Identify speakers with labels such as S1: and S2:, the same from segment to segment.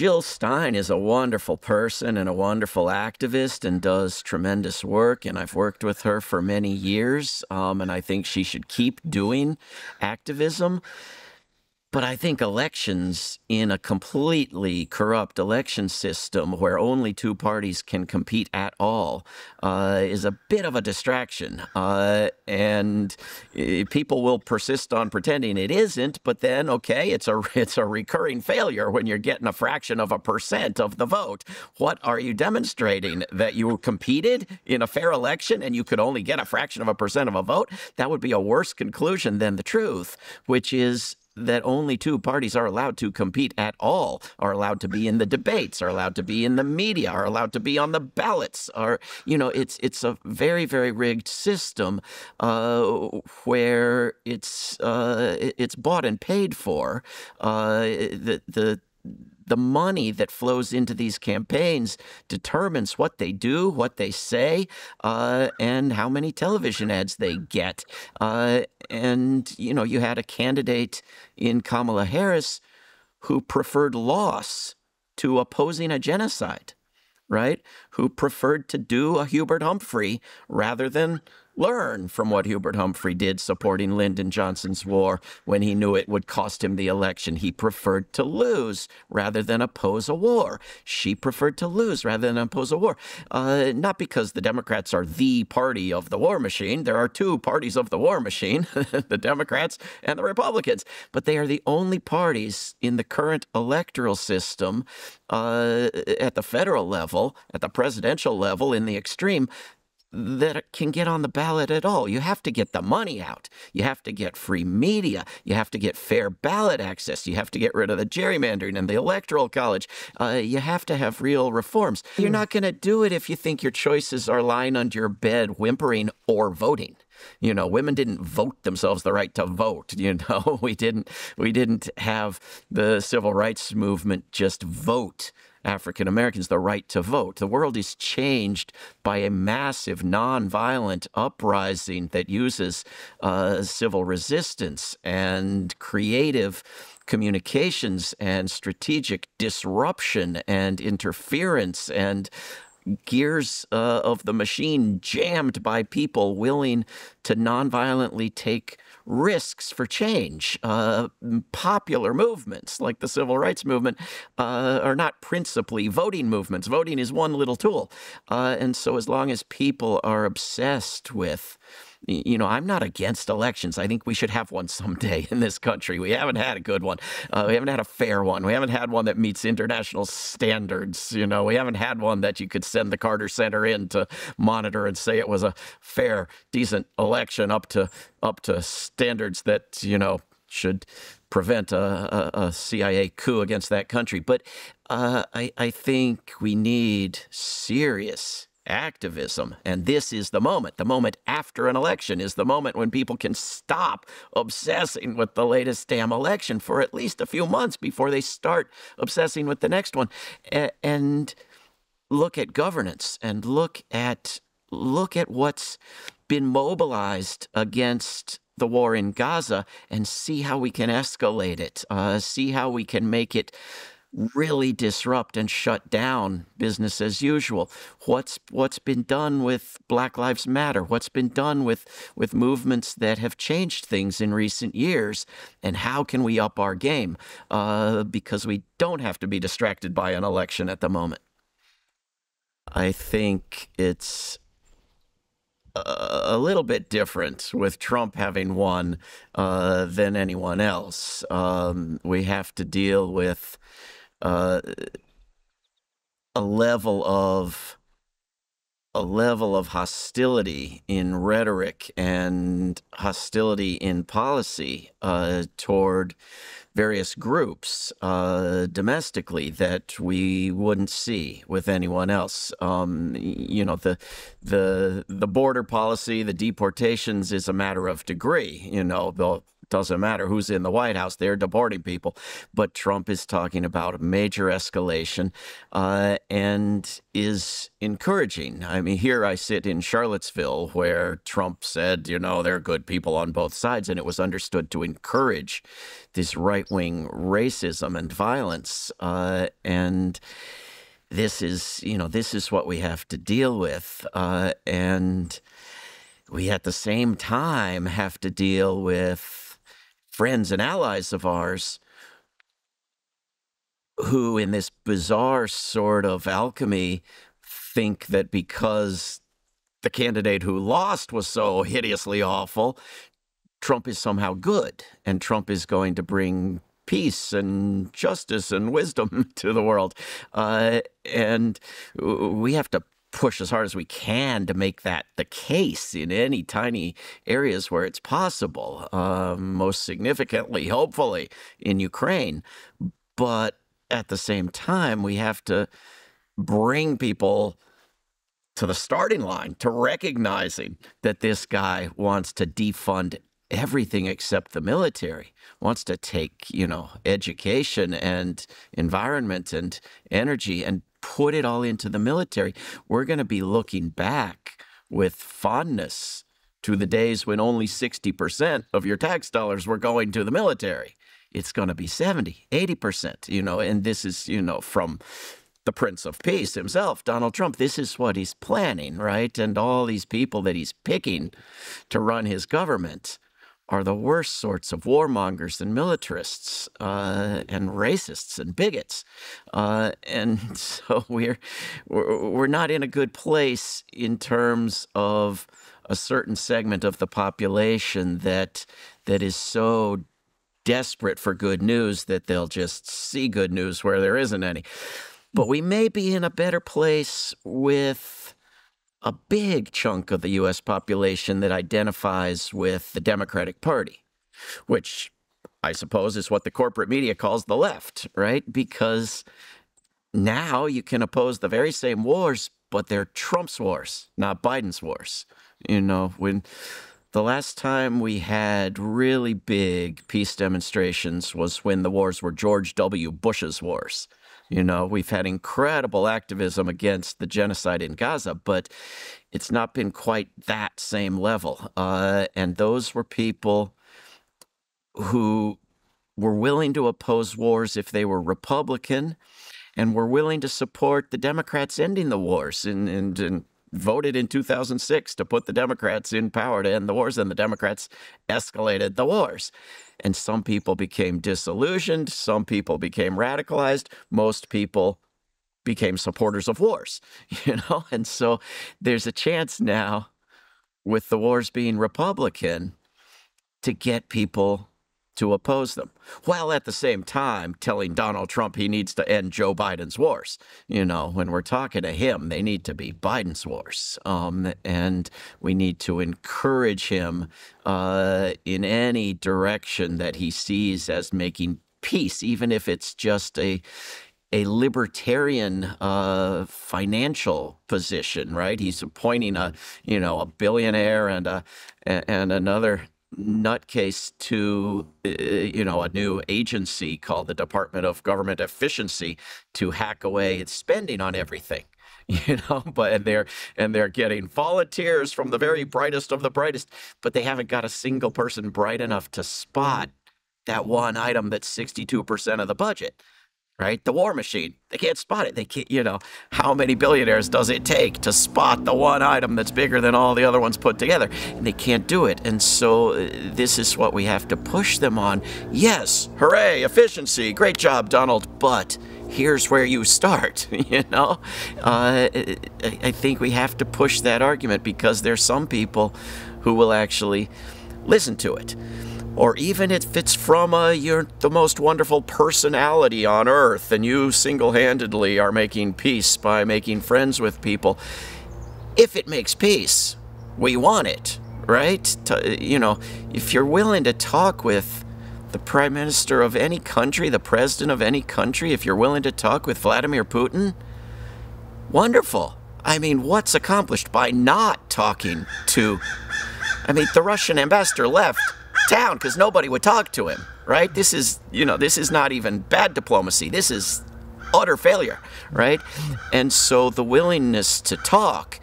S1: Jill Stein is a wonderful person and a wonderful activist and does tremendous work. And I've worked with her for many years. And I think she should keep doing activism. But I think elections in a completely corrupt election system where only two parties can compete at all is a bit of a distraction. And people will persist on pretending it isn't, but then, okay, it's a recurring failure when you're getting a fraction of a % of the vote. What are you demonstrating? That you competed in a fair election and you could only get a fraction of a % of a vote? That would be a worse conclusion than the truth, which is that only two parties are allowed to compete at all, are allowed to be in the debates, are allowed to be in the media, are allowed to be on the ballots. It's a very, very rigged system where it's bought and paid for. The money that flows into these campaigns determines what they do, what they say, and how many television ads they get. You had a candidate in Kamala Harris who preferred loss to opposing a genocide, right? Who preferred to do a Hubert Humphrey rather than learn from what Hubert Humphrey did supporting Lyndon Johnson's war when he knew it would cost him the election. He preferred to lose rather than oppose a war. She preferred to lose rather than oppose a war. Not because the Democrats are the party of the war machine. There are two parties of the war machine, the Democrats and the Republicans. But they are the only parties in the current electoral system at the federal level, at the presidential level, in the extreme, that can get on the ballot at all. You have to get the money out. You have to get free media. You have to get fair ballot access. You have to get rid of the gerrymandering and the electoral college. You have to have real reforms. You're not going to do it if you think your choices are lying under your bed, whimpering or voting. Women didn't vote themselves the right to vote. We didn't have the civil rights movement just vote African Americans the right to vote. The world is changed by a massive nonviolent uprising that uses civil resistance and creative communications and strategic disruption and interference and gears of the machine jammed by people willing to nonviolently take risks for change. Popular movements like the civil rights movement are not principally voting movements. Voting is one little tool. And so as long as people are obsessed with I'm not against elections. I think we should have one someday in this country. We haven't had a good one. We haven't had a fair one. We haven't had one that meets international standards. We haven't had one that you could send the Carter Center in to monitor and say it was a fair, decent election up to standards that, should prevent a CIA coup against that country. But I think we need serious activism. And this is the moment. The moment after an election is the moment when people can stop obsessing with the latest damn election for at least a few months before they start obsessing with the next one, and look at governance and look at what's been mobilized against the war in Gaza and see how we can escalate it, see how we can make it really disrupt and shut down business as usual. What's been done with Black Lives Matter? What's been done with movements that have changed things in recent years? And how can we up our game? Because we don't have to be distracted by an election at the moment. I think it's a little bit different with Trump having won than anyone else. We have to deal with a level of hostility in rhetoric and hostility in policy toward various groups domestically that we wouldn't see with anyone else. The border policy, the deportations is a matter of degree. doesn't matter who's in the White House, they're deporting people. But Trump is talking about a major escalation and is encouraging. I mean, here I sit in Charlottesville where Trump said, you know, there are good people on both sides, and it was understood to encourage this right-wing racism and violence. And this is what we have to deal with. And we at the same time have to deal with friends and allies of ours who, in this bizarre sort of alchemy, think that because the candidate who lost was so hideously awful, Trump is somehow good, and Trump is going to bring peace and justice and wisdom to the world. And we have to push as hard as we can to make that the case in any tiny areas where it's possible, most significantly, hopefully, in Ukraine. But at the same time, we have to bring people to the starting line, to recognizing that this guy wants to defund everything except the military, wants to take, education and environment and energy and put it all into the military. We're going to be looking back with fondness to the days when only 60% of your tax dollars were going to the military. It's going to be 70, 80%, and this is, from the Prince of Peace himself, Donald Trump. This is what he's planning, right? And all these people that he's picking to run his government are the worst sorts of warmongers and militarists and racists and bigots. And so we're not in a good place in terms of a certain segment of the population that is so desperate for good news that they'll just see good news where there isn't any. But we may be in a better place with a big chunk of the U.S. population that identifies with the Democratic Party, which I suppose is what the corporate media calls the left, right? Because now you can oppose the very same wars, but they're Trump's wars, not Biden's wars. When the last time we had really big peace demonstrations was when the wars were George W. Bush's wars. We've had incredible activism against the genocide in Gaza, but it's not been quite that same level. And those were people who were willing to oppose wars if they were Republican and were willing to support the Democrats ending the wars and voted in 2006 to put the Democrats in power to end the wars, and the Democrats escalated the wars. And some people became disillusioned. Some people became radicalized. Most people became supporters of wars, And so there's a chance now, with the wars being Republican, to get people to oppose them, while at the same time telling Donald Trump he needs to end Joe Biden's wars. When we're talking to him, they need to be Biden's wars. And we need to encourage him in any direction that he sees as making peace, even if it's just a libertarian financial position, right? He's appointing a billionaire and another nutcase to a new agency called the Department of Government Efficiency to hack away its spending on everything. But they're getting volunteers from the very brightest of the brightest, but they haven't got a single person bright enough to spot that one item that's 62% of the budget. Right? The war machine. They can't spot it. They can't, how many billionaires does it take to spot the one item that's bigger than all the other ones put together? And they can't do it. And so this is what we have to push them on. Yes, hooray, efficiency. Great job, Donald. But here's where you start, I think we have to push that argument because there's some people who will actually listen to it. Or even if it's from you're the most wonderful personality on earth and you single-handedly are making peace by making friends with people. If it makes peace, we want it, right? If you're willing to talk with the prime minister of any country, the president of any country, if you're willing to talk with Vladimir Putin, wonderful. I mean, what's accomplished by not talking to... the Russian ambassador left town because nobody would talk to him, right? This is, this is not even bad diplomacy. This is utter failure, right? And so the willingness to talk,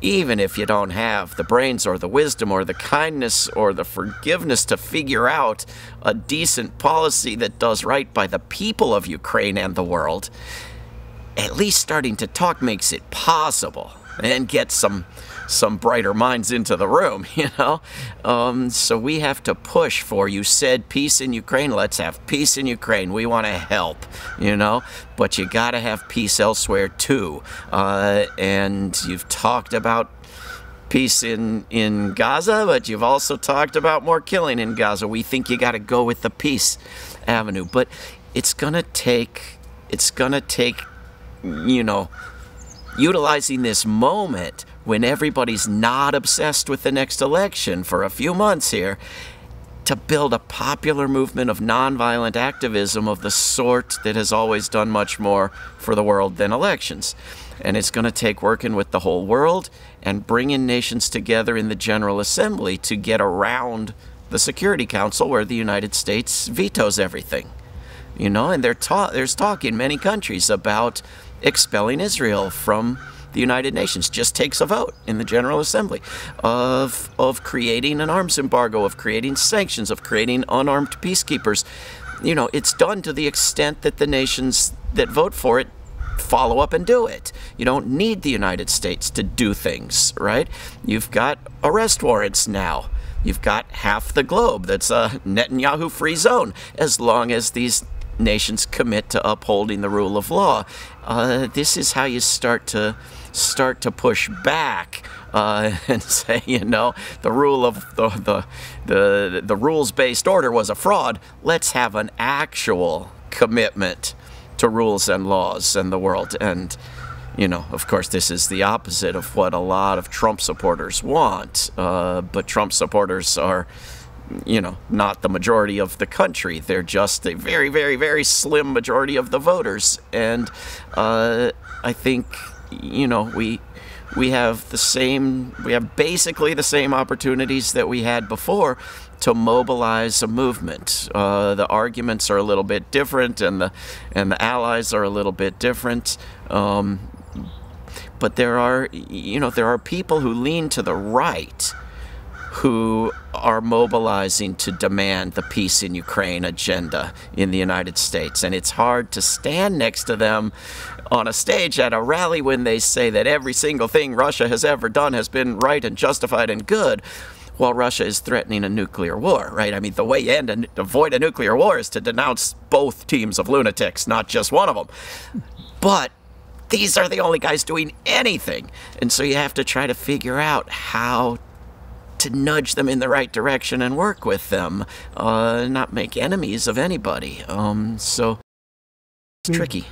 S1: even if you don't have the brains or the wisdom or the kindness or the forgiveness to figure out a decent policy that does right by the people of Ukraine and the world, at least starting to talk makes it possible and get some brighter minds into the room, So we have to push for, you said peace in Ukraine, let's have peace in Ukraine. We want to help, but you got to have peace elsewhere too. And you've talked about peace in Gaza, but you've also talked about more killing in Gaza. We think you got to go with the peace avenue, but it's gonna take, utilizing this moment when everybody's not obsessed with the next election for a few months here, to build a popular movement of nonviolent activism of the sort that has always done much more for the world than elections. And it's going to take working with the whole world and bringing nations together in the General Assembly to get around the Security Council, where the United States vetoes everything. And there's talk in many countries about expelling Israel from the United Nations. Just takes a vote in the General Assembly of creating an arms embargo, of creating sanctions, of creating unarmed peacekeepers. It's done to the extent that the nations that vote for it follow up and do it. You don't need the United States to do things, right? You've got arrest warrants now. You've got half the globe that's a Netanyahu-free zone, as long as these nations commit to upholding the rule of law. This is how you start to push back and say, the rule of the rules-based order was a fraud. Let's have an actual commitment to rules and laws in the world. And of course, this is the opposite of what a lot of Trump supporters want. But Trump supporters are, not the majority of the country. They're just a very, very, very slim majority of the voters. And I think, we have basically the same opportunities that we had before to mobilize a movement. The arguments are a little bit different, and the allies are a little bit different. But there are people who lean to the right who are mobilizing to demand the peace in Ukraine agenda in the United States. And it's hard to stand next to them on a stage at a rally when they say that every single thing Russia has ever done has been right and justified and good, while Russia is threatening a nuclear war, right? I mean, the way you avoid a nuclear war is to denounce both teams of lunatics, not just one of them. But these are the only guys doing anything. And so you have to try to figure out how to nudge them in the right direction and work with them, not make enemies of anybody. So it's tricky.